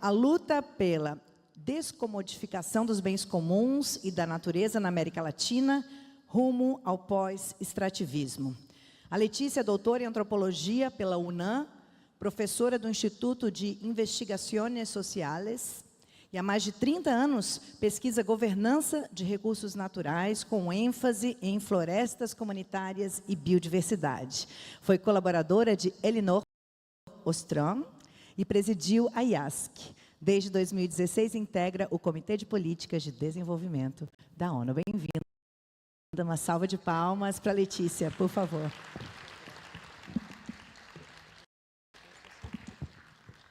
A luta pela descomodificação dos bens comuns e da natureza na América Latina, rumo ao pós-extrativismo. A Letícia é doutora em antropologia pela UNAM, professora do Instituto de Investigaciones Sociales, e há mais de 30 anos pesquisa governança de recursos naturais, com ênfase em florestas comunitárias e biodiversidade. Foi colaboradora de Elinor Ostrom e presidiu a IASC. Desde 2016, integra o Comitê de Políticas de Desenvolvimento da ONU. Bem-vinda. Uma salva de palmas para a Letícia, por favor.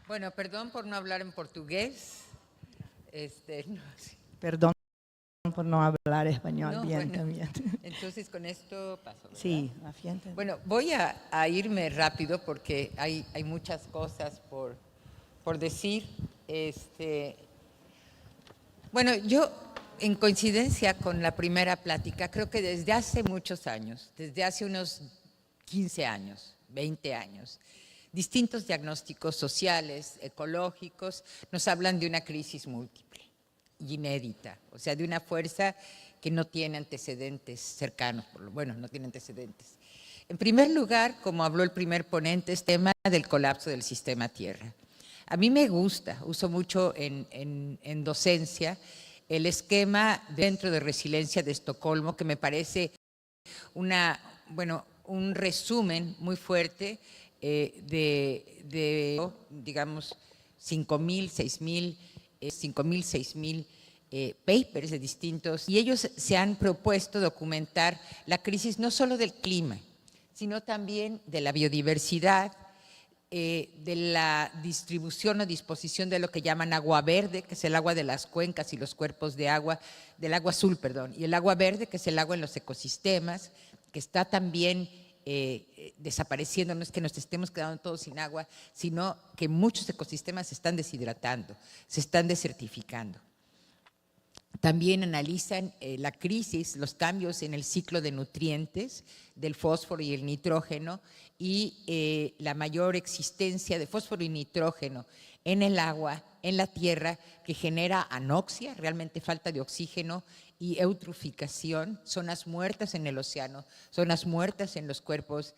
Bueno, perdón por no hablar en portugués. No, sí. Perdón por no hablar español No, bien bueno, también. Entonces, con esto paso, ¿verdad? Sí, afiante. Bueno, voy a irme rápido porque hay muchas cosas por decir. Bueno, yo, en coincidencia con la primera plática, creo que desde hace muchos años, desde hace unos 15 años, 20 años, distintos diagnósticos sociales, ecológicos, nos hablan de una crisis múltiple y inédita, o sea, de una fuerza que no tiene antecedentes cercanos, bueno, no tiene antecedentes. En primer lugar, como habló el primer ponente, es tema del colapso del sistema Tierra. A mí me gusta, uso mucho en docencia, el esquema dentro de Resiliencia de Estocolmo, que me parece un resumen muy fuerte digamos, 5.000, 6.000 papers de distintos, y ellos se han propuesto documentar la crisis no solo del clima, sino también de la biodiversidad, de la distribución o disposición de lo que llaman agua verde, que es el agua de las cuencas y los cuerpos de agua, del agua azul, perdón, y el agua verde, que es el agua en los ecosistemas, que está también desapareciendo. No es que nos estemos quedando todos sin agua, sino que muchos ecosistemas se están deshidratando, se están desertificando. También analizan la crisis, los cambios en el ciclo de nutrientes del fósforo y el nitrógeno y la mayor existencia de fósforo y nitrógeno en el agua, en la tierra, que genera anoxia, realmente falta de oxígeno, y eutroficación, zonas muertas en el océano, zonas muertas en los cuerpos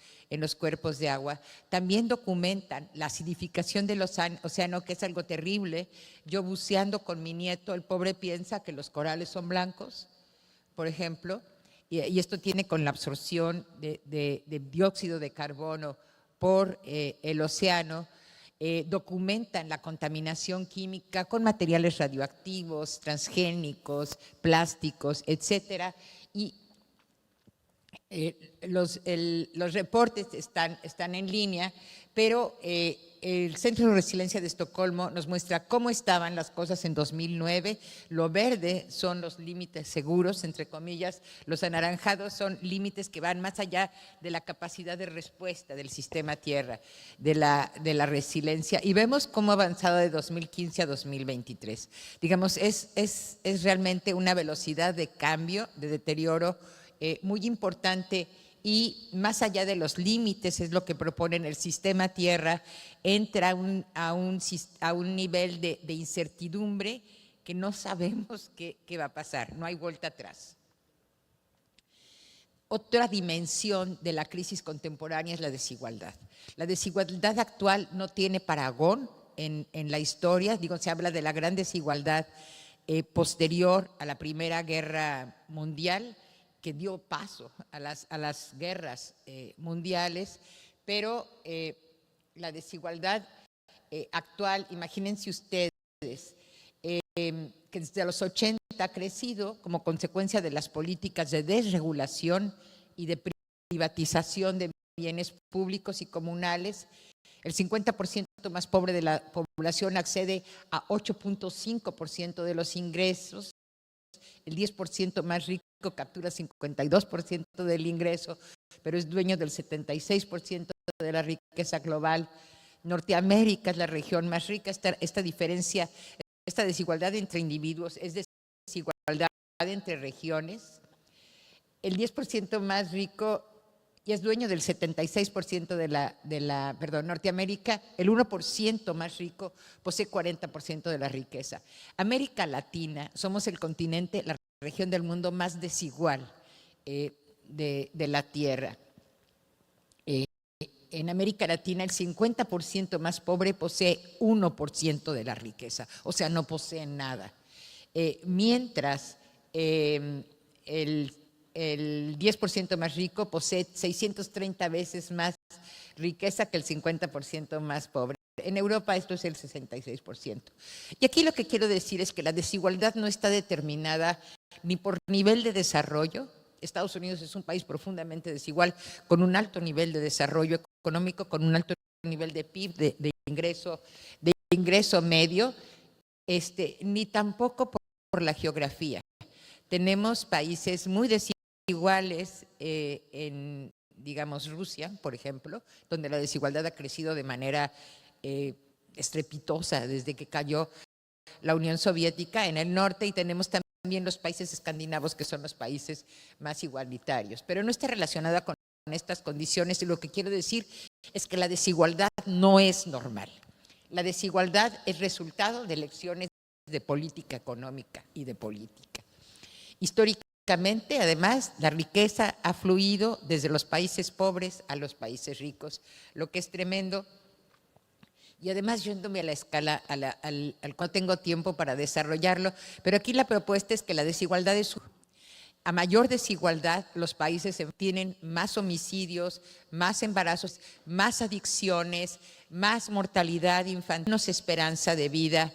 de agua. También documentan la acidificación del océano, que es algo terrible. Yo buceando con mi nieto, el pobre piensa que los corales son blancos, por ejemplo, y esto tiene con la absorción de dióxido de carbono por el océano. Documentan la contaminación química con materiales radioactivos, transgénicos, plásticos, etcétera, y los reportes están en línea, pero el Centro de Resiliencia de Estocolmo nos muestra cómo estaban las cosas en 2009. Lo verde son los límites seguros, entre comillas, los anaranjados son límites que van más allá de la capacidad de respuesta del sistema Tierra, de la resiliencia, y vemos cómo ha avanzado de 2015 a 2023. Digamos, es realmente una velocidad de cambio, de deterioro muy importante, y más allá de los límites, es lo que proponen el sistema Tierra, entra a un nivel de incertidumbre que no sabemos qué va a pasar, no hay vuelta atrás. Otra dimensión de la crisis contemporánea es la desigualdad. La desigualdad actual no tiene parangón en la historia, digo, se habla de la gran desigualdad posterior a la Primera Guerra Mundial, que dio paso a las guerras mundiales, pero la desigualdad actual, imagínense ustedes, que desde los 80 ha crecido como consecuencia de las políticas de desregulación y de privatización de bienes públicos y comunales. El 50% más pobre de la población accede a 8.5% de los ingresos, el 10% más rico captura 52% del ingreso, pero es dueño del 76% de la riqueza global. Norteamérica es la región más rica. Esta diferencia, esta desigualdad entre individuos es desigualdad entre regiones. El 10% más rico y es dueño del 76% Norteamérica, el 1% más rico, posee 40% de la riqueza. América Latina, somos el continente, la región del mundo más desigual de la Tierra. En América Latina, el 50% más pobre posee 1% de la riqueza, o sea, no poseen nada. Mientras el 10% más rico posee 630 veces más riqueza que el 50% más pobre. En Europa esto es el 66%. Y aquí lo que quiero decir es que la desigualdad no está determinada ni por nivel de desarrollo. Estados Unidos es un país profundamente desigual, con un alto nivel de desarrollo económico, con un alto nivel de PIB, de ingreso medio, ni tampoco por la geografía. Tenemos países muy desiguales en, digamos, Rusia, por ejemplo, donde la desigualdad ha crecido de manera estrepitosa desde que cayó la Unión Soviética en el norte, y tenemos también los países escandinavos, que son los países más igualitarios. Pero no está relacionada con estas condiciones, y lo que quiero decir es que la desigualdad no es normal. La desigualdad es resultado de elecciones de política económica y de política. Históricamente, además, la riqueza ha fluido desde los países pobres a los países ricos, lo que es tremendo. Y además, yéndome a la escala, no tengo tiempo para desarrollarlo, pero aquí la propuesta es que la desigualdad es... A mayor desigualdad, los países tienen más homicidios, más embarazos, más adicciones, más mortalidad infantil, menos esperanza de vida.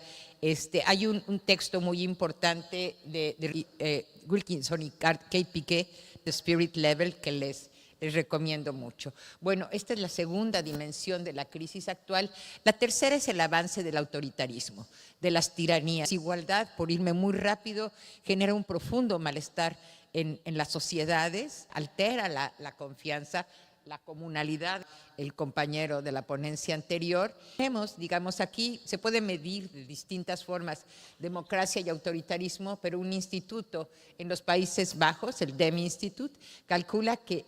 Hay un texto muy importante de Wilkinson y Kate Piquet, The Spirit Level, que les recomiendo mucho. Bueno, esta es la segunda dimensión de la crisis actual. La tercera es el avance del autoritarismo, de las tiranías. La desigualdad, por irme muy rápido, genera un profundo malestar en las sociedades, altera la confianza, la comunalidad. El compañero de la ponencia anterior. Tenemos, digamos, aquí se puede medir de distintas formas democracia y autoritarismo, pero un instituto en los Países Bajos, el DEM Institute, calcula que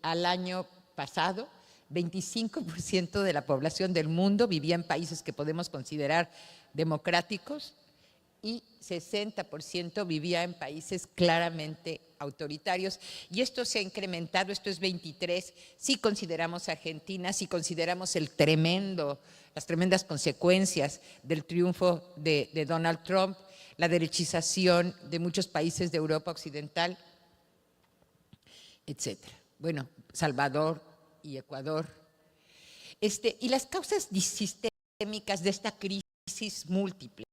al año pasado 25% de la población del mundo vivía en países que podemos considerar democráticos y 60% vivía en países claramente autoritarios, y esto se ha incrementado, esto es 23, si consideramos Argentina, si consideramos las tremendas consecuencias del triunfo de Donald Trump, la derechización de muchos países de Europa Occidental, etcétera. Bueno, Salvador y Ecuador. Y las causas sistémicas de esta crisis múltiple,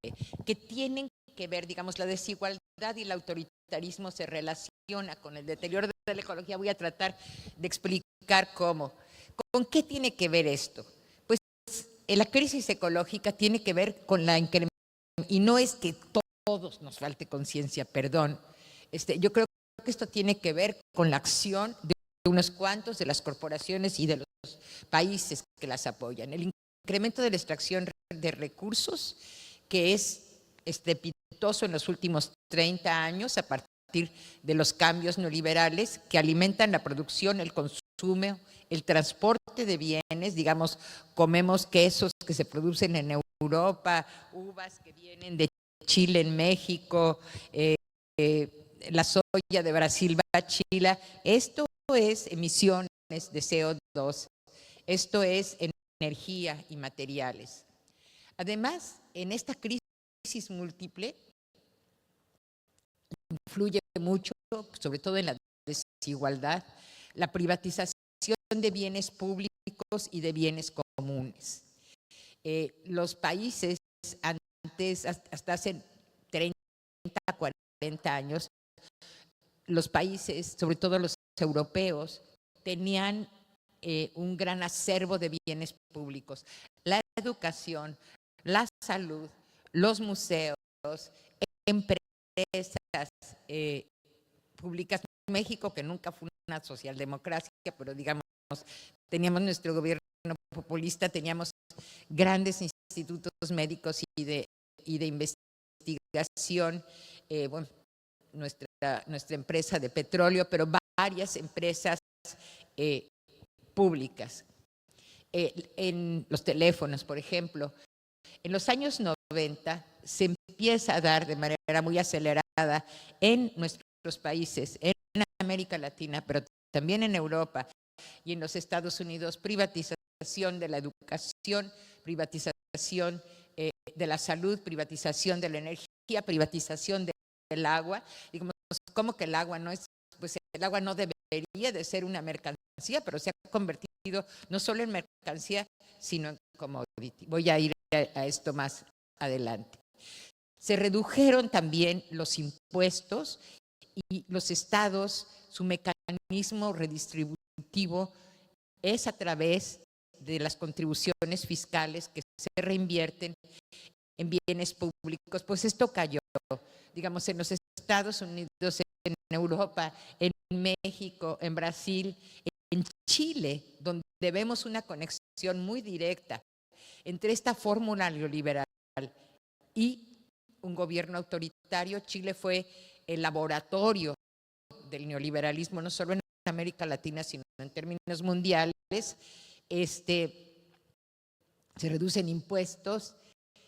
que tienen que ver, digamos, la desigualdad y el autoritarismo se relaciona con el deterioro de la ecología. Voy a tratar de explicar cómo. ¿Con qué tiene que ver esto? Pues la crisis ecológica tiene que ver con la incrementación, y no es que todos nos falte conciencia, perdón. Yo creo que esto tiene que ver con la acción de unos cuantos, de las corporaciones y de los países que las apoyan. El incremento de la extracción de recursos, que es estrepitoso en los últimos 30 años a partir de los cambios neoliberales que alimentan la producción, el consumo, el transporte de bienes. Digamos, comemos quesos que se producen en Europa, uvas que vienen de Chile en México, la soya de Brasil va a Chile. Esto es emisiones de CO2, esto es energía y materiales. Además, en esta crisis múltiple influye mucho, sobre todo en la desigualdad, la privatización de bienes públicos y de bienes comunes. Los países antes, hasta hace 30, 40 años, los países, sobre todo los europeos, tenían un gran acervo de bienes públicos. La educación, la salud, los museos, empresas públicas. México, que nunca fue una socialdemocracia, pero digamos, teníamos nuestro gobierno populista, teníamos grandes institutos médicos y de investigación, bueno, nuestra empresa de petróleo, pero varias empresas públicas. En los teléfonos, por ejemplo, en los años 90 se empieza a dar de manera muy acelerada en nuestros países, en América Latina, pero también en Europa y en los Estados Unidos, privatización de la educación, privatización de la salud, privatización de la energía, privatización del agua. Digamos, ¿cómo que el agua no es? Pues el agua no debería de ser una mercancía, pero se ha convertido no solo en mercancía, sino en commodity. Voy a ir a esto más adelante. Se redujeron también los impuestos y los estados, su mecanismo redistributivo es a través de las contribuciones fiscales que se reinvierten en bienes públicos. Pues esto cayó, digamos, en los Estados Unidos, en Europa, en México, en Brasil, en Chile, donde vemos una conexión muy directa entre esta fórmula neoliberal y un gobierno autoritario. Chile fue el laboratorio del neoliberalismo, no solo en América Latina, sino en términos mundiales. Se reducen impuestos,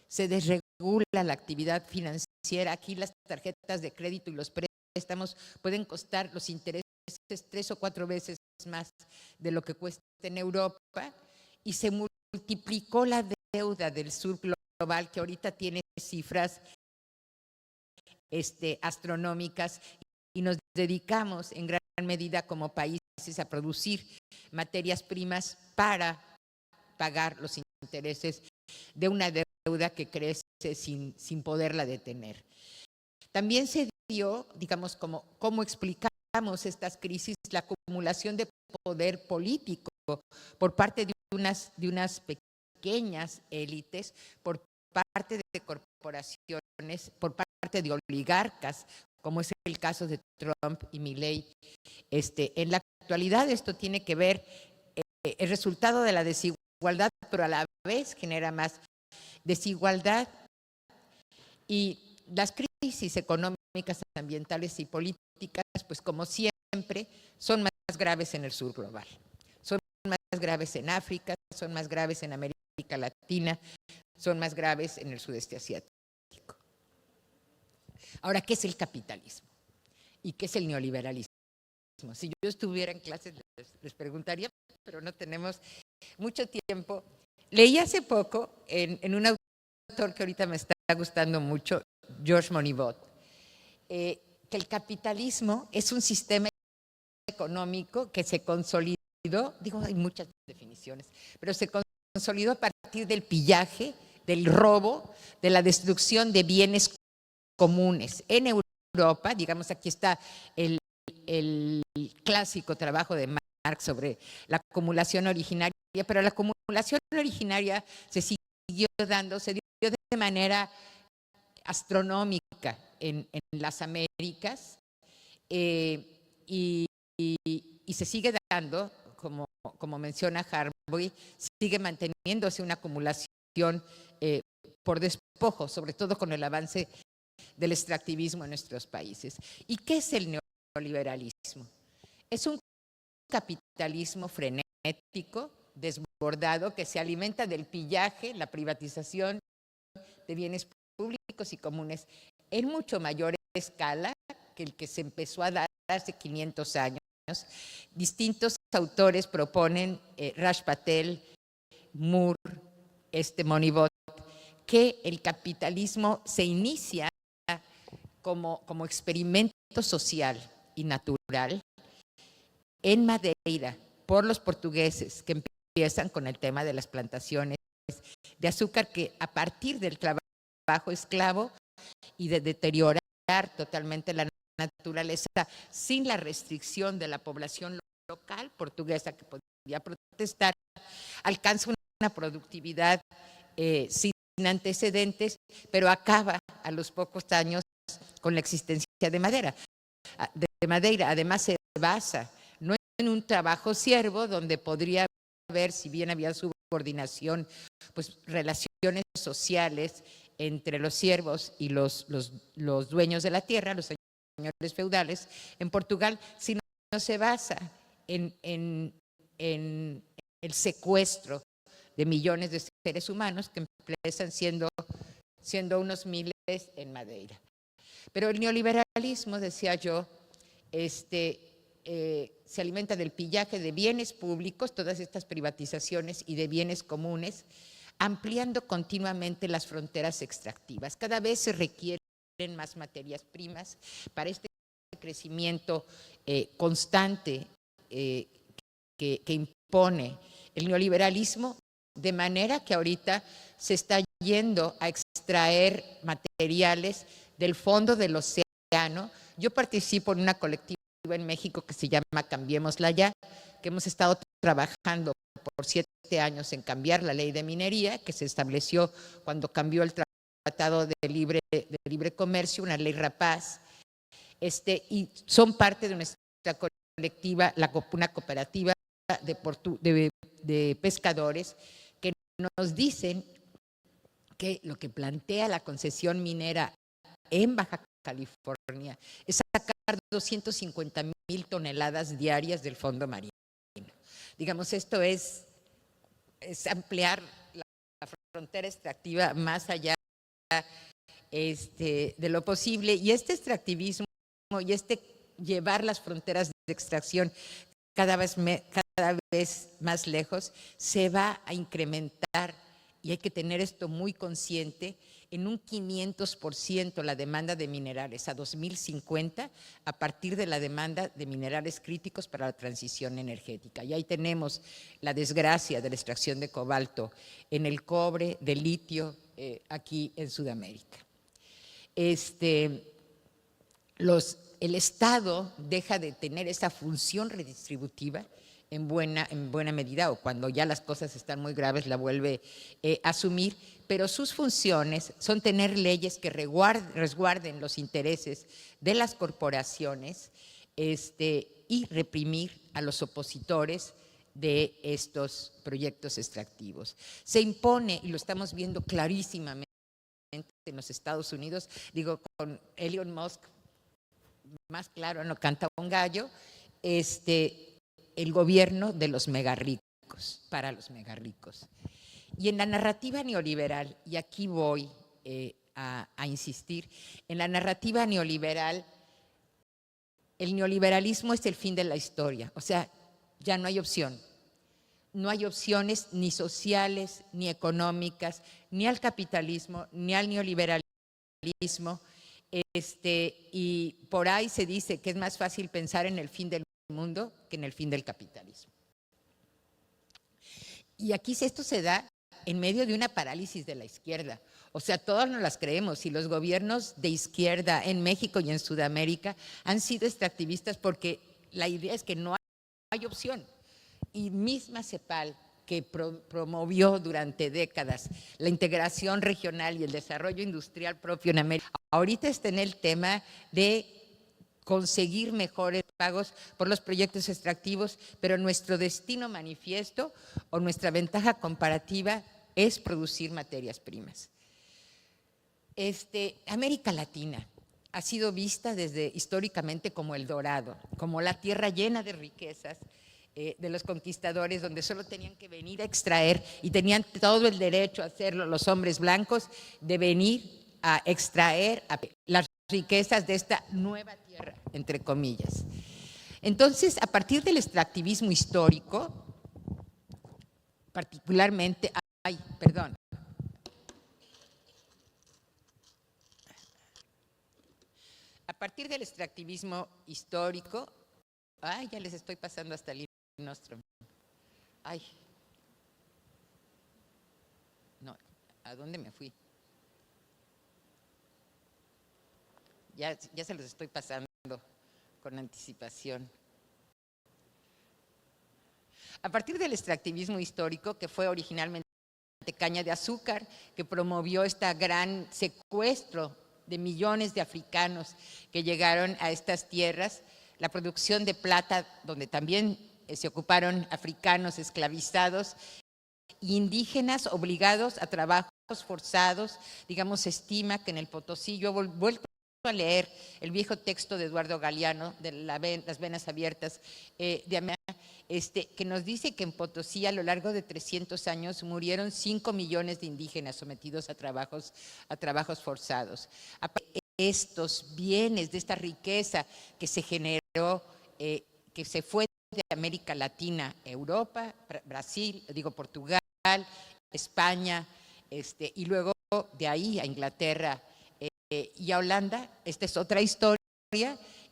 se desregula la actividad financiera. Aquí las tarjetas de crédito y los préstamos pueden costar los intereses 3 o 4 veces más de lo que cuesta en Europa, y se multiplicó la deuda del sur global, que ahorita tiene cifras astronómicas, y nos dedicamos en gran medida como países a producir materias primas para pagar los intereses de una deuda que crece sin poderla detener. También se dio, digamos, como explicamos estas crisis, la acumulación de poder político por parte de unas pequeñas élites, por parte de corporaciones, por parte de oligarcas, como es el caso de Trump y Milei. En la actualidad esto tiene que ver, el resultado de la desigualdad, pero a la vez genera más desigualdad, y las crisis económicas, ambientales y políticas, pues como siempre, son más graves en el sur global, son más graves en África, son más graves en América Latina, son más graves en el sudeste asiático. Ahora, ¿qué es el capitalismo? ¿Y qué es el neoliberalismo? Si yo estuviera en clases les preguntaría, pero no tenemos mucho tiempo. Leí hace poco en un autor que ahorita me está gustando mucho, George Monbiot, que el capitalismo es un sistema económico que se consolidó, digo, hay muchas definiciones, pero se consolidó a partir del pillaje, del robo, de la destrucción de bienes comunes. En Europa, digamos, aquí está el clásico trabajo de Marx sobre la acumulación originaria, pero la acumulación originaria se dio de manera astronómica en las Américas, y se sigue dando, como menciona Harvey, sigue manteniéndose una acumulación por despojo, sobre todo con el avance del extractivismo en nuestros países. ¿Y qué es el neoliberalismo? Es un capitalismo frenético, desbordado, que se alimenta del pillaje, la privatización de bienes públicos y comunes en mucho mayor escala que el que se empezó a dar hace 500 años. Distintos autores proponen, Raj Patel, Moore, Monbiot, que el capitalismo se inicia como experimento social y natural en Madeira por los portugueses, que empiezan con el tema de las plantaciones de azúcar, que a partir del trabajo esclavo y de deteriorar totalmente la naturaleza sin la restricción de la población local portuguesa que podía protestar, alcanza una productividad sin antecedentes, pero acaba a los pocos años con la existencia de Madeira. Además se basa no en un trabajo siervo, donde podría haber, si bien había subordinación, pues relaciones sociales entre los siervos y los dueños de la tierra, los señores feudales en Portugal, sino se basa en en el secuestro de millones de seres humanos que empiezan siendo unos miles en Madeira. Pero el neoliberalismo, decía yo, se alimenta del pillaje de bienes públicos, todas estas privatizaciones y de bienes comunes, ampliando continuamente las fronteras extractivas. Cada vez se requieren más materias primas para este crecimiento constante que impone el neoliberalismo, de manera que ahorita se está yendo a extraer materiales del fondo del océano. Yo participo en una colectiva en México que se llama Cambiémosla Ya, que hemos estado trabajando por 7 años en cambiar la ley de minería, que se estableció cuando cambió el Tratado de Libre Comercio, una ley rapaz, y son parte de nuestra colectiva, una cooperativa de pescadores, que nos dicen que lo que plantea la concesión minera en Baja California es sacar 250,000 toneladas diarias del fondo marino. Digamos, esto es ampliar la frontera extractiva más allá de lo posible, y este extractivismo y llevar las fronteras de extracción cada vez más lejos se va a incrementar, y hay que tener esto muy consciente, en un 500% la demanda de minerales a 2050, a partir de la demanda de minerales críticos para la transición energética. Y ahí tenemos la desgracia de la extracción de cobalto en el cobre, de litio, aquí en Sudamérica. El Estado deja de tener esa función redistributiva en buena medida, o cuando ya las cosas están muy graves la vuelve a asumir, pero sus funciones son tener leyes que resguarden los intereses de las corporaciones y reprimir a los opositores de estos proyectos extractivos. Se impone, y lo estamos viendo clarísimamente en los Estados Unidos, digo, con Elon Musk, más claro, no canta un gallo, el gobierno de los megarricos, para los megarricos. Y en la narrativa neoliberal, y aquí voy a insistir, en la narrativa neoliberal, el neoliberalismo es el fin de la historia, o sea, ya no hay opción. No hay opciones ni sociales, ni económicas, ni al capitalismo, ni al neoliberalismo, y por ahí se dice que es más fácil pensar en el fin del mundo que en el fin del capitalismo. Y aquí esto se da en medio de una parálisis de la izquierda. O sea, todos nos las creemos, y los gobiernos de izquierda en México y en Sudamérica han sido extractivistas porque la idea es que no hay opción. Y misma CEPAL, que promovió durante décadas la integración regional y el desarrollo industrial propio en América, ahorita está en el tema de conseguir mejores pagos por los proyectos extractivos, pero nuestro destino manifiesto o nuestra ventaja comparativa es producir materias primas. América Latina ha sido vista históricamente como el dorado, como la tierra llena de riquezas de los conquistadores, donde solo tenían que venir a extraer, y tenían todo el derecho a hacerlo los hombres blancos, de venir a extraer las riquezas de esta nueva tierra, entre comillas. Entonces, a partir del extractivismo histórico, particularmente, a partir del extractivismo histórico, ya les estoy pasando hasta el nostro. No, ¿a dónde me fui? Ya se los estoy pasando con anticipación. A partir del extractivismo histórico, que fue originalmente caña de azúcar, que promovió este gran secuestro de millones de africanos que llegaron a estas tierras, la producción de plata, donde también se ocuparon africanos esclavizados, indígenas obligados a trabajos forzados. Digamos, se estima que en el Potosí, yo he vuelto a leer el viejo texto de Eduardo Galeano, de Las venas abiertas, que nos dice que en Potosí a lo largo de 300 años murieron 5 millones de indígenas sometidos a trabajos forzados. Estos bienes, de esta riqueza que se generó, que se fue de América Latina, Europa, Brasil, Portugal, España, y luego de ahí a Inglaterra y a Holanda. Esta es otra historia.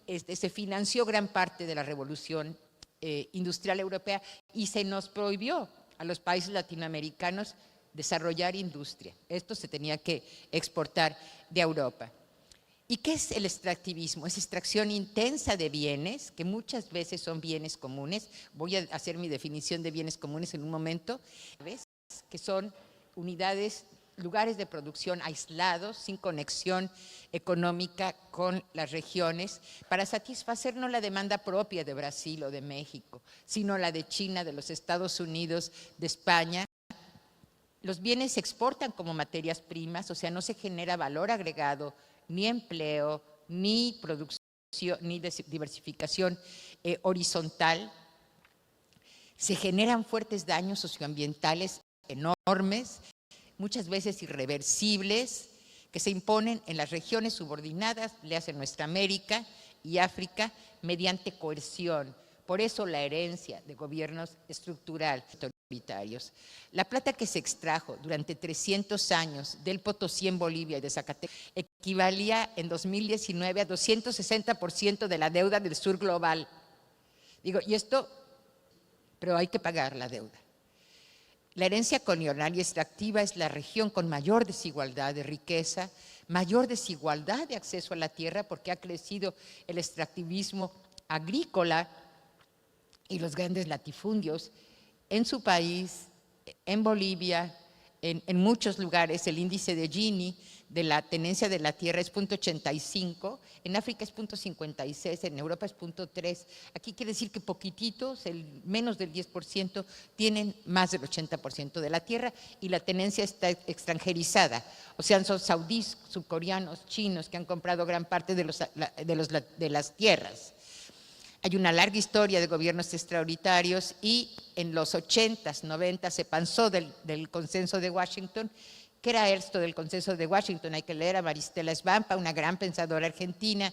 Se financió gran parte de la revolución industrial europea y se nos prohibió a los países latinoamericanos desarrollar industria. Esto se tenía que exportar de Europa. ¿Y qué es el extractivismo? Es extracción intensa de bienes, que muchas veces son bienes comunes. Voy a hacer mi definición de bienes comunes en un momento. ¿Ves? Que son unidades, lugares de producción aislados, sin conexión económica con las regiones, para satisfacer no la demanda propia de Brasil o de México, sino la de China, de los Estados Unidos, de España. Los bienes se exportan como materias primas, o sea, no se genera valor agregado, ni empleo, ni producción, ni diversificación horizontal. Se generan fuertes daños socioambientales enormes, muchas veces irreversibles, que se imponen en las regiones subordinadas, le hacen nuestra América y África, mediante coerción. Por eso la herencia de gobiernos estructurales autoritarios. La plata que se extrajo durante 300 años del Potosí en Bolivia y de Zacatecas equivalía en 2019 a 260% de la deuda del sur global. Y esto, pero hay que pagar la deuda. La herencia colonial y extractiva es la región con mayor desigualdad de riqueza, mayor desigualdad de acceso a la tierra, porque ha crecido el extractivismo agrícola y los grandes latifundios en su país, en Bolivia, en muchos lugares. El índice de Gini de la tenencia de la tierra es 0.85, en África es 0.56, en Europa es 0.3. Aquí quiere decir que poquititos, menos del 10%, tienen más del 80% de la tierra, y la tenencia está extranjerizada. O sea, son saudíes, subcoreanos, chinos que han comprado gran parte de las tierras. Hay una larga historia de gobiernos extraordinarios, y en los 80s, 90s se pasó del consenso de Washington. ¿Qué era esto del consenso de Washington? Hay que leer a Maristela Svampa, una gran pensadora argentina.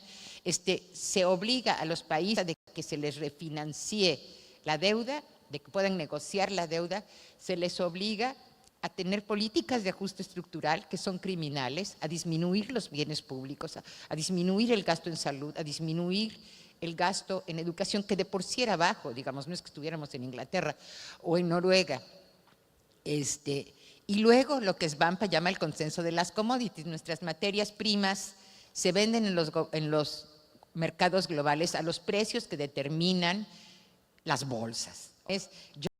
Se obliga a los países de que se les refinancie la deuda, de que puedan negociar la deuda, se les obliga a tener políticas de ajuste estructural que son criminales, a disminuir los bienes públicos, a disminuir el gasto en salud, a disminuir el gasto en educación, que de por sí era bajo, digamos, no es que estuviéramos en Inglaterra o en Noruega. Y luego lo que Svampa llama el consenso de las commodities. Nuestras materias primas se venden en los mercados globales a los precios que determinan las bolsas.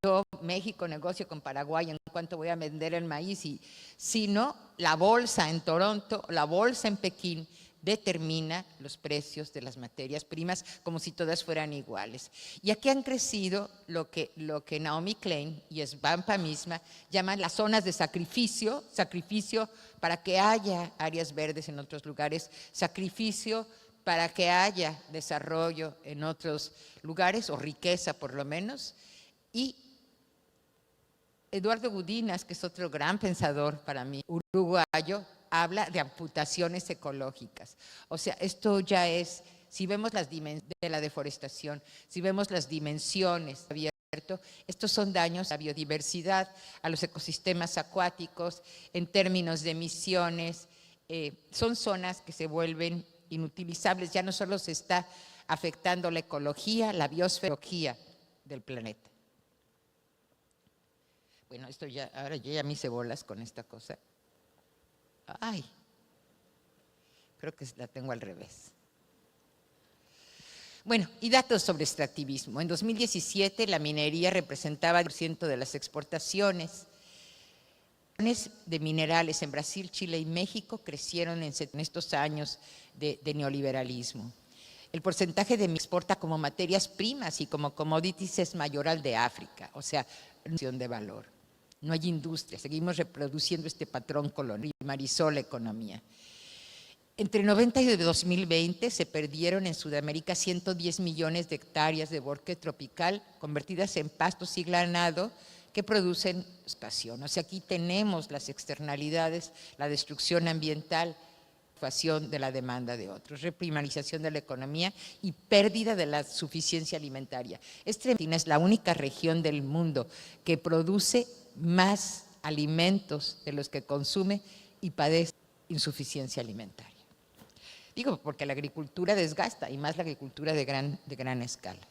Yo, México, negocio con Paraguay en cuánto voy a vender el maíz, sino la bolsa en Toronto, la bolsa en Pekín, determina los precios de las materias primas, como si todas fueran iguales. Y aquí han crecido lo que Naomi Klein y Svampa misma llaman las zonas de sacrificio para que haya áreas verdes en otros lugares, sacrificio para que haya desarrollo en otros lugares, o riqueza por lo menos. Y Eduardo Gudinas, que es otro gran pensador para mí, uruguayo, habla de amputaciones ecológicas. O sea, esto ya es, si vemos las dimensiones de la deforestación, si vemos las dimensiones abierto, estos son daños a la biodiversidad, a los ecosistemas acuáticos, en términos de emisiones. Son zonas que se vuelven inutilizables, ya no solo se está afectando la ecología, la biosferología del planeta. Bueno, esto ya, ahora yo ya me hice bolas con esta cosa. Ay, creo que la tengo al revés. Bueno, y datos sobre extractivismo. En 2017 la minería representaba el 10% de las exportaciones de minerales en Brasil, Chile y México crecieron en estos años de neoliberalismo. El porcentaje de mi exporta como materias primas y como commodities es mayor al de África, o sea, de valor. No hay industria, seguimos reproduciendo este patrón colonial, primarizó la economía. Entre 90 y 2020 se perdieron en Sudamérica 110 millones de hectáreas de bosque tropical convertidas en pastos y ganado que producen estación. O sea, aquí tenemos las externalidades, la destrucción ambiental, de la demanda de otros, reprimarización de la economía y pérdida de la suficiencia alimentaria. Argentina es la única región del mundo que produce más alimentos de los que consume y padece insuficiencia alimentaria. Digo, porque la agricultura desgasta, y más la agricultura de gran escala.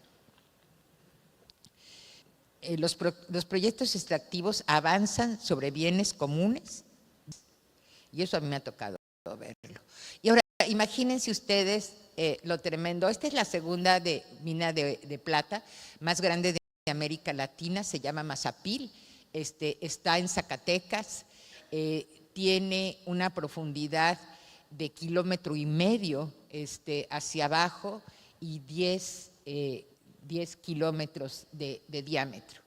Los proyectos extractivos avanzan sobre bienes comunes, y eso a mí me ha tocado verlo. Y ahora, imagínense ustedes lo tremendo. Esta es la segunda mina de plata más grande de América Latina, se llama Mazapil, está en Zacatecas, tiene una profundidad de 1,5 km hacia abajo y 10 kilómetros de diámetro.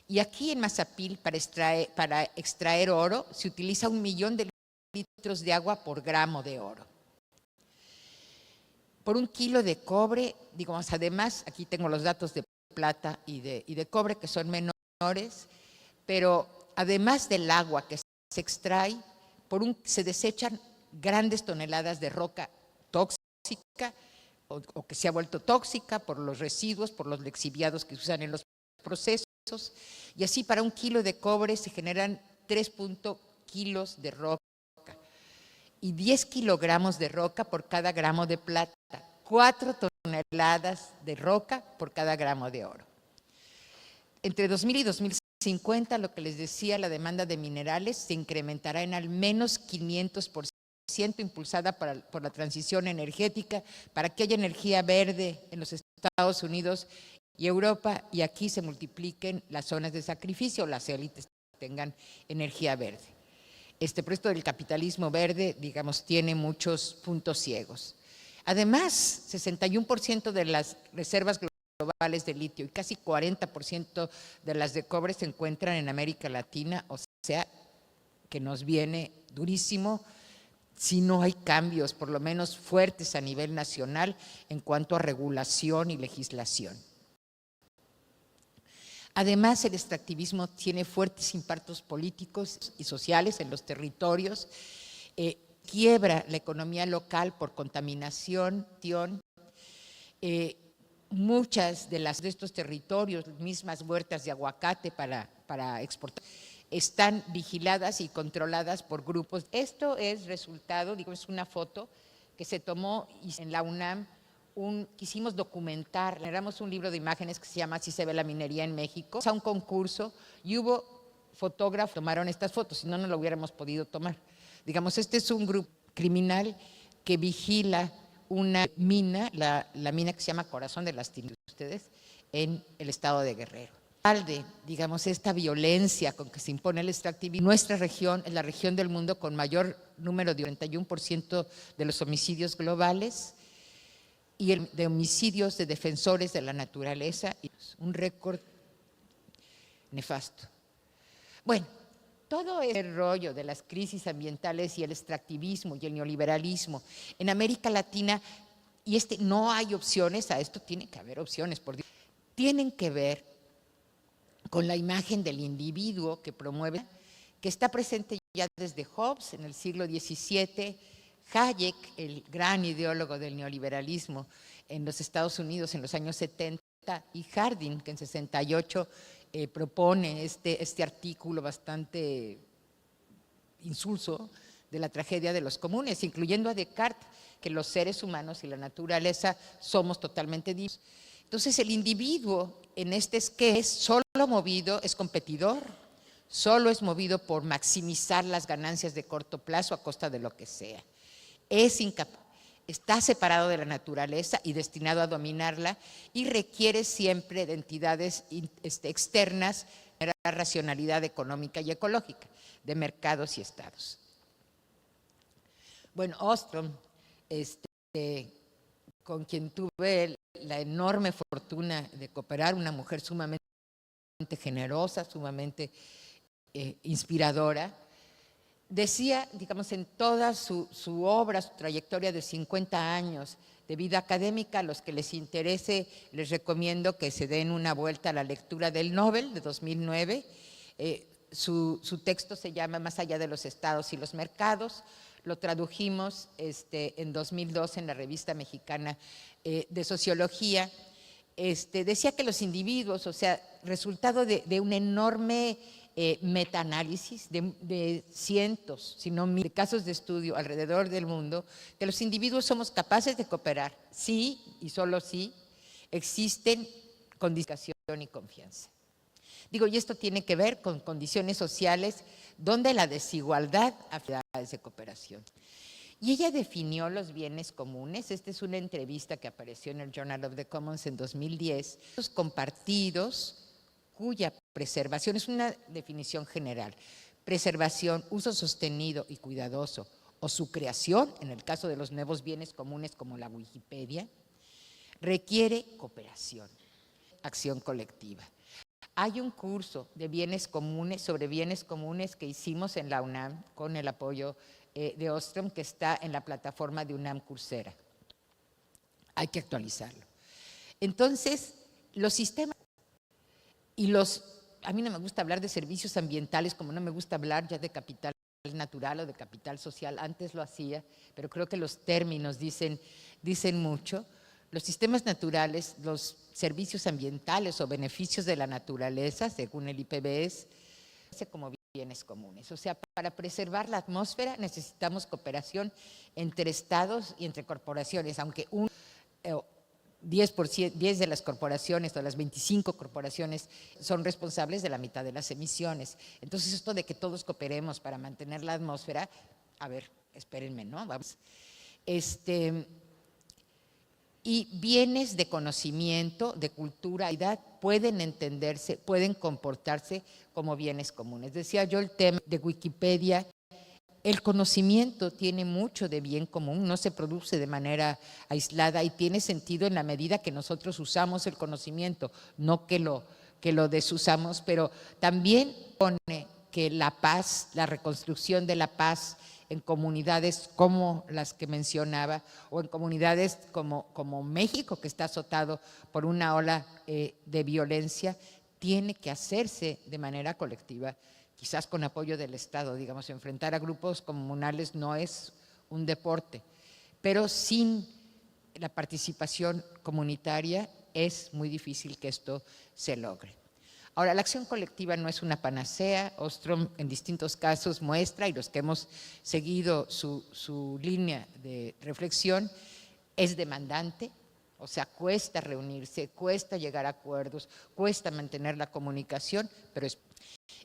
Y aquí en Mazapil, para extraer oro, se utiliza 1 millón de litros de agua por gramo de oro. Por 1 kilo de cobre, digamos, además, aquí tengo los datos de plata y de cobre que son menores, pero además del agua que se extrae, se desechan grandes toneladas de roca tóxica o que se ha vuelto tóxica por los residuos, por los lixiviados que se usan en los procesos, y así para 1 kilo de cobre se generan 3 kilos de roca y 10 kilogramos de roca por cada gramo de plata, 4 toneladas de roca por cada gramo de oro. Entre 2000 y 2050, lo que les decía, la demanda de minerales se incrementará en al menos 500%, impulsada por la transición energética, para que haya energía verde en los Estados Unidos y Europa, y aquí se multipliquen las zonas de sacrificio, las élites tengan energía verde. Pero esto del capitalismo verde, digamos, tiene muchos puntos ciegos. Además, 61% de las reservas globales de litio y casi 40% de las de cobre se encuentran en América Latina, o sea, que nos viene durísimo si no hay cambios, por lo menos fuertes a nivel nacional en cuanto a regulación y legislación. Además, el extractivismo tiene fuertes impactos políticos y sociales en los territorios, quiebra la economía local por contaminación, muchas de estos territorios, mismas huertas de aguacate para exportar, están vigiladas y controladas por grupos. Esto es resultado, es una foto que se tomó en la UNAM. Quisimos documentar, generamos un libro de imágenes que se llama Así se ve la minería en México, a un concurso y hubo fotógrafos que tomaron estas fotos, si no, no lo hubiéramos podido tomar. Digamos, este es un grupo criminal que vigila una mina, la mina que se llama Corazón de las Tinieblas, ustedes, en el estado de Guerrero. Digamos, esta violencia con que se impone el extractivismo. Nuestra región es la región del mundo con mayor número de 41% de los homicidios globales y de homicidios de defensores de la naturaleza, un récord nefasto. Bueno, todo el rollo de las crisis ambientales y el extractivismo y el neoliberalismo en América Latina, y no hay opciones a esto, tiene que haber opciones, por Dios, tienen que ver con la imagen del individuo que promueve, que está presente ya desde Hobbes en el siglo XVII, Hayek, el gran ideólogo del neoliberalismo en los Estados Unidos en los años 70, y Harding, que en 68 propone este artículo bastante insulso de la tragedia de los comunes, incluyendo a Descartes, que los seres humanos y la naturaleza somos totalmente distintos. Entonces el individuo en este esquema es competidor, solo es movido por maximizar las ganancias de corto plazo a costa de lo que sea. Es incapaz, está separado de la naturaleza y destinado a dominarla y requiere siempre de entidades externas para la racionalidad económica y ecológica de mercados y estados. Bueno, Ostrom, con quien tuve la enorme fortuna de cooperar, una mujer sumamente generosa, sumamente inspiradora, decía, digamos, en toda su obra, su trayectoria de 50 años de vida académica, a los que les interese, les recomiendo que se den una vuelta a la lectura del Nobel de 2009. Su texto se llama Más allá de los estados y los mercados. Lo tradujimos en 2002 en la Revista Mexicana de Sociología. Decía que los individuos, o sea, resultado de un enorme metaanálisis de cientos, si no miles, de casos de estudio alrededor del mundo, que los individuos somos capaces de cooperar, sí y solo sí existen condiciones y confianza. Digo, y esto tiene que ver con condiciones sociales donde la desigualdad afecta a de cooperación. Y ella definió los bienes comunes. Esta es una entrevista que apareció en el Journal of the Commons en 2010. Los compartidos cuya preservación, es una definición general, preservación, uso sostenido y cuidadoso, o su creación, en el caso de los nuevos bienes comunes como la Wikipedia, requiere cooperación, acción colectiva. Hay un curso de bienes comunes, sobre bienes comunes que hicimos en la UNAM con el apoyo de Ostrom, que está en la plataforma de UNAM Coursera. Hay que actualizarlo. Entonces, los sistemas y a mí no me gusta hablar de servicios ambientales, como no me gusta hablar ya de capital natural o de capital social, antes lo hacía, pero creo que los términos dicen mucho. Los sistemas naturales, los servicios ambientales o beneficios de la naturaleza, según el IPBES, como bienes comunes. O sea, para preservar la atmósfera necesitamos cooperación entre estados y entre corporaciones, aunque 10 de las corporaciones o las 25 corporaciones son responsables de la mitad de las emisiones. Entonces, esto de que todos cooperemos para mantener la atmósfera, a ver, espérenme, ¿no? Vamos. Y bienes de conocimiento, de cultura, pueden entenderse, pueden comportarse como bienes comunes. Decía yo el tema de Wikipedia, el conocimiento tiene mucho de bien común, no se produce de manera aislada y tiene sentido en la medida que nosotros usamos el conocimiento, no que lo desusamos, pero también pone que la paz, la reconstrucción de la paz en comunidades como las que mencionaba, o en comunidades como México, que está azotado por una ola de violencia, tiene que hacerse de manera colectiva, quizás con apoyo del Estado. Digamos, enfrentar a grupos comunales no es un deporte, pero sin la participación comunitaria es muy difícil que esto se logre. Ahora, la acción colectiva no es una panacea. Ostrom en distintos casos muestra, y los que hemos seguido su línea de reflexión, es demandante, o sea, cuesta reunirse, cuesta llegar a acuerdos, cuesta mantener la comunicación, pero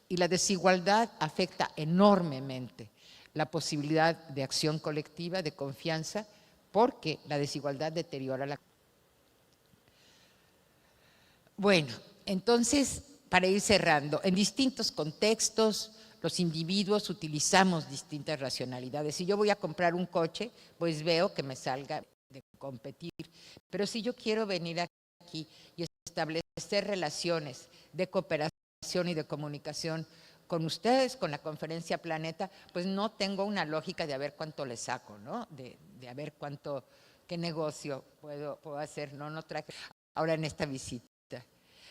y la desigualdad afecta enormemente la posibilidad de acción colectiva, de confianza, porque la desigualdad deteriora la. Bueno, entonces, para ir cerrando, en distintos contextos, los individuos utilizamos distintas racionalidades. Si yo voy a comprar un coche, pues veo que me salga de competir. Pero si yo quiero venir aquí y establecer relaciones de cooperación y de comunicación con ustedes, con la Conferencia Planeta, pues no tengo una lógica de a ver cuánto le saco, ¿no? De a ver qué negocio puedo hacer, no traje ahora en esta visita.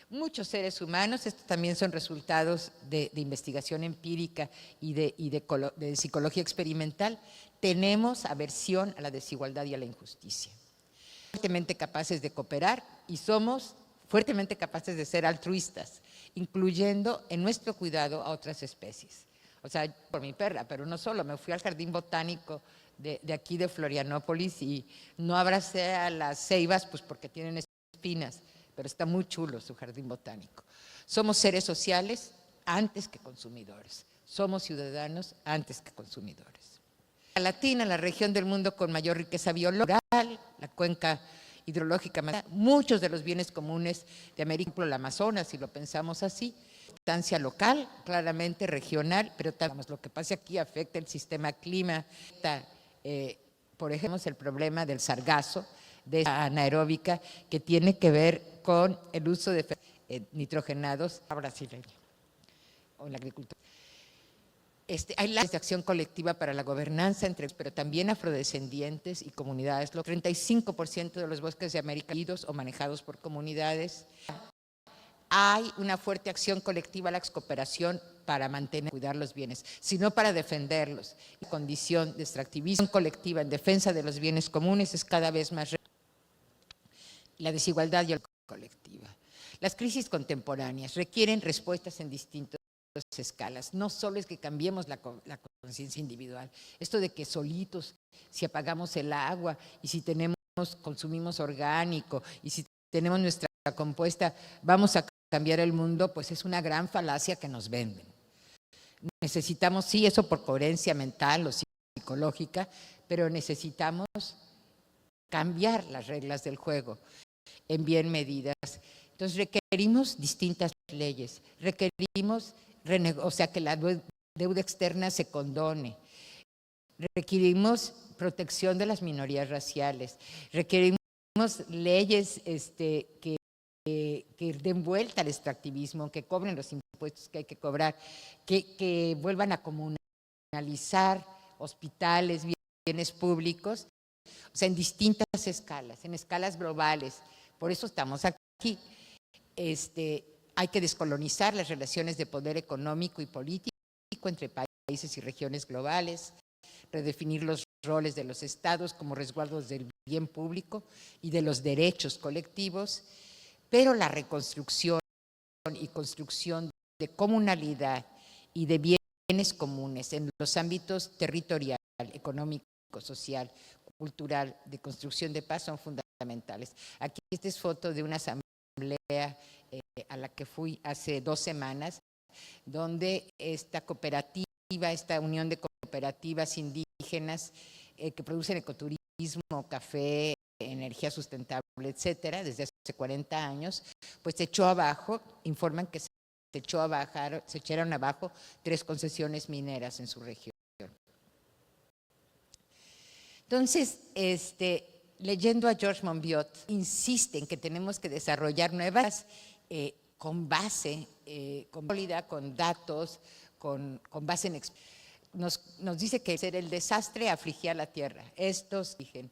Muchos seres humanos, estos también son resultados de investigación empírica y de psicología experimental, tenemos aversión a la desigualdad y a la injusticia. Fuertemente capaces de cooperar y somos fuertemente capaces de ser altruistas, incluyendo en nuestro cuidado a otras especies. O sea, por mi perra, pero no solo, me fui al jardín botánico de aquí de Florianópolis y no abracé a las ceibas pues porque tienen espinas, pero está muy chulo su jardín botánico. Somos seres sociales antes que consumidores, somos ciudadanos antes que consumidores. La Latina, la región del mundo con mayor riqueza biológica, la cuenca hidrológica, muchos de los bienes comunes de América, por ejemplo, el Amazonas, si lo pensamos así, instancia local, claramente regional, pero también lo que pasa aquí afecta el sistema clima, por ejemplo, el problema del sargazo, de anaeróbica, que tiene que ver con el uso de nitrogenados brasileño o en la agricultura. Hay la de acción colectiva para la gobernanza, pero también afrodescendientes y comunidades. 35% de los bosques de América idos o manejados por comunidades. Hay una fuerte acción colectiva, la cooperación para mantener y cuidar los bienes, sino para defenderlos. La condición de extractivismo colectiva en defensa de los bienes comunes es cada vez más. La desigualdad y la colectiva. Las crisis contemporáneas requieren respuestas en distintas escalas. No solo es que cambiemos la conciencia individual. Esto de que solitos, si apagamos el agua y si consumimos orgánico y si tenemos nuestra compuesta, vamos a cambiar el mundo, pues es una gran falacia que nos venden. Necesitamos, sí, eso por coherencia mental o psicológica, pero necesitamos cambiar las reglas del juego en bien medidas. Entonces requerimos distintas leyes, requerimos, o sea, que la deuda externa se condone, requerimos protección de las minorías raciales, requerimos leyes que den vuelta al extractivismo, que cobren los impuestos que hay que cobrar, que vuelvan a comunalizar hospitales, bienes públicos, o sea, en distintas escalas, en escalas globales. Por eso estamos aquí. Hay que descolonizar las relaciones de poder económico y político entre países y regiones globales, redefinir los roles de los estados como resguardos del bien público y de los derechos colectivos, pero la reconstrucción y construcción de comunalidad y de bienes comunes en los ámbitos territorial, económico, social, cultural, de construcción de paz son fundamentales. Aquí esta es foto de una asamblea a la que fui hace 2 semanas, donde esta cooperativa, esta unión de cooperativas indígenas que producen ecoturismo, café, energía sustentable, etcétera, desde hace 40 años, pues se echó abajo, informan que se echaron abajo 3 concesiones mineras en su región. Entonces, leyendo a George Monbiot, insiste en que tenemos que desarrollar nuevas con base, con datos, con base en nos dice que el desastre afligía a la tierra. Estos dicen,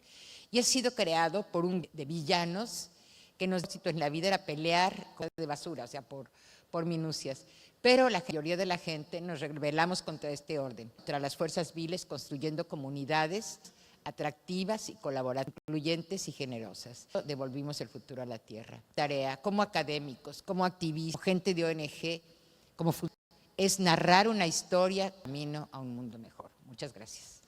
y ha sido creado por de villanos que en la vida era pelear con de basura, o sea, por minucias. Pero la mayoría de la gente nos rebelamos contra este orden, contra las fuerzas viles, construyendo comunidades atractivas y colaborativas, incluyentes y generosas. Devolvimos el futuro a la tierra. Tarea, como académicos, como activistas, como gente de ONG, es narrar una historia, camino a un mundo mejor. Muchas gracias.